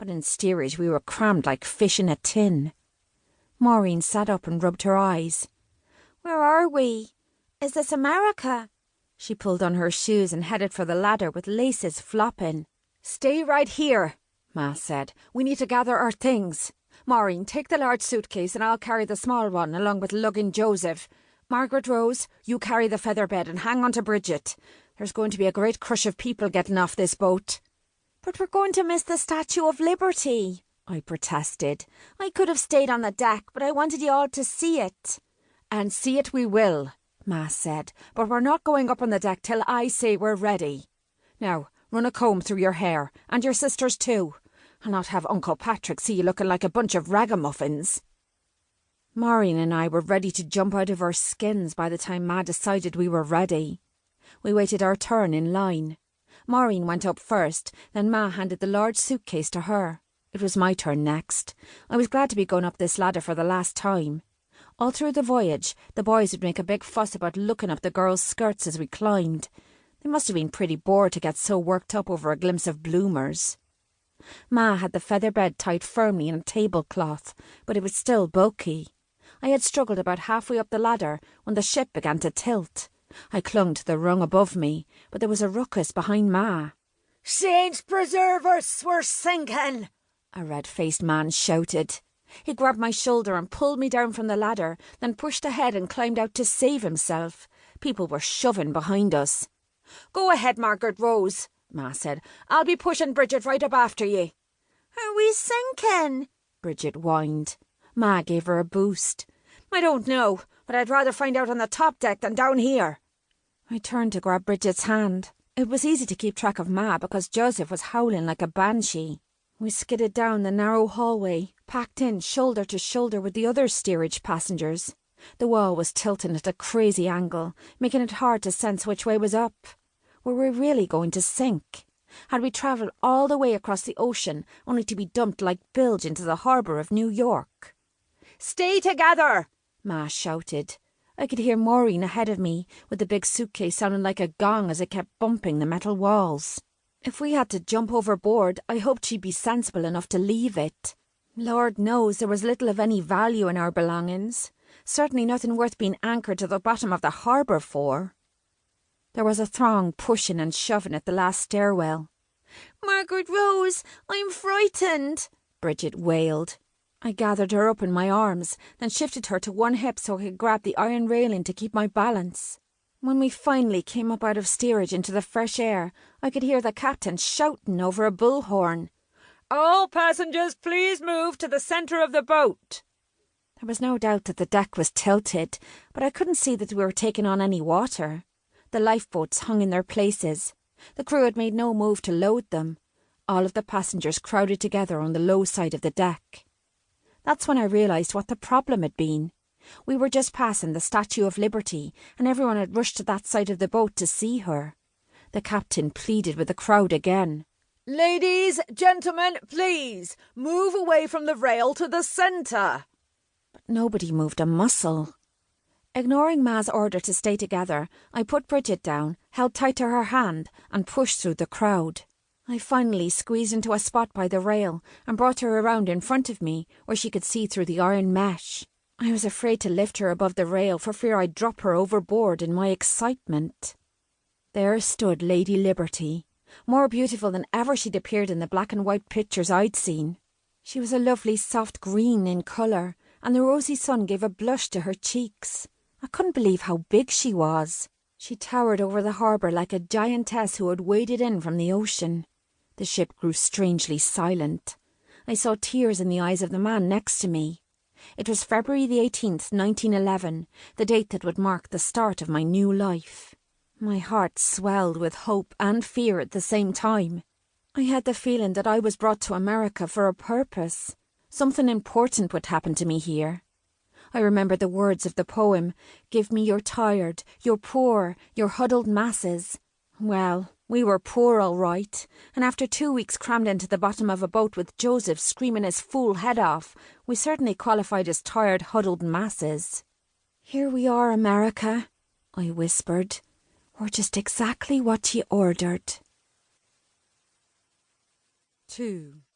but in steerage we were crammed like fish in a tin. Maureen sat up and rubbed her eyes. "Where are we? Is this America?" She pulled on her shoes and headed for the ladder with laces flopping. "Stay right here," Ma said. "We need to gather our things. Maureen, take the large suitcase and I'll carry the small one along with lugging Joseph. Margaret Rose, you carry the feather bed and hang on to Bridget. There's going to be a great crush of people getting off this boat." "But we're going to miss the Statue of Liberty," I protested. "I could have stayed on the deck, but I wanted you all to see it." "And see it we will," Ma said, "but we're not going up on the deck till I say we're ready. Now, run a comb through your hair, and your sister's too. I'll not have Uncle Patrick see you looking like a bunch of ragamuffins." Maureen and I were ready to jump out of our skins by the time Ma decided we were ready. We waited our turn in line. Maureen went up first, then Ma handed the large suitcase to her. It was my turn next. I was glad to be going up this ladder for the last time. All through the voyage, the boys would make a big fuss about looking up the girls' skirts as we climbed. They must have been pretty bored to get so worked up over a glimpse of bloomers. Ma had the feather bed tied firmly in a tablecloth, but it was still bulky. I had struggled about halfway up the ladder when the ship began to tilt. I clung to the rung above me, but there was a ruckus behind Ma. "Saints preserve us, we're sinking!" a red-faced man shouted. He grabbed my shoulder and pulled me down from the ladder, then pushed ahead and climbed out to save himself. People were shoving behind us. "Go ahead, Margaret Rose," Ma said. "I'll be pushing Bridget right up after ye." "Are we sinking?" Bridget whined. Ma gave her a boost. "I don't know, but I'd rather find out on the top deck than down here." I turned to grab Bridget's hand. It was easy to keep track of Ma because Joseph was howling like a banshee. We skidded down the narrow hallway, packed in shoulder to shoulder with the other steerage passengers. The wall was tilting at a crazy angle, making it hard to sense which way was up. Were we really going to sink? Had we travelled all the way across the ocean only to be dumped like bilge into the harbour of New York? "Stay together!" Ma shouted. I could hear Maureen ahead of me, with the big suitcase sounding like a gong as it kept bumping the metal walls. If we had to jump overboard, I hoped she'd be sensible enough to leave it. Lord knows there was little of any value in our belongings. Certainly nothing worth being anchored to the bottom of the harbour for. There was a throng pushing and shoving at the last stairwell. "Margaret Rose, I'm frightened," Bridget wailed. I gathered her up in my arms, then shifted her to one hip so I could grab the iron railing to keep my balance. When we finally came up out of steerage into the fresh air, I could hear the captain shouting over a bullhorn. "All passengers, please move to the centre of the boat." There was no doubt that the deck was tilted, but I couldn't see that we were taking on any water. The lifeboats hung in their places. The crew had made no move to load them. All of the passengers crowded together on the low side of the deck. That's when I realised what the problem had been. We were just passing the Statue of Liberty, and everyone had rushed to that side of the boat to see her. The captain pleaded with the crowd again. "Ladies, gentlemen, please, move away from the rail to the centre." But nobody moved a muscle. Ignoring Ma's order to stay together, I put Bridget down, held tight to her hand, and pushed through the crowd. I finally squeezed into a spot by the rail and brought her around in front of me where she could see through the iron mesh. I was afraid to lift her above the rail for fear I'd drop her overboard in my excitement. There stood Lady Liberty, more beautiful than ever she'd appeared in the black and white pictures I'd seen. She was a lovely soft green in colour, and the rosy sun gave a blush to her cheeks. I couldn't believe how big she was. She towered over the harbour like a giantess who had waded in from the ocean. The ship grew strangely silent. I saw tears in the eyes of the man next to me. It was February the 18th, 1911, the date that would mark the start of my new life. My heart swelled with hope and fear at the same time. I had the feeling that I was brought to America for a purpose. Something important would happen to me here. I remembered the words of the poem, "Give me your tired, your poor, your huddled masses." Well, we were poor all right, and after 2 weeks crammed into the bottom of a boat with Joseph screaming his fool head off, we certainly qualified as tired, huddled masses. "Here we are, America," I whispered. "We're just exactly what you ordered." 2.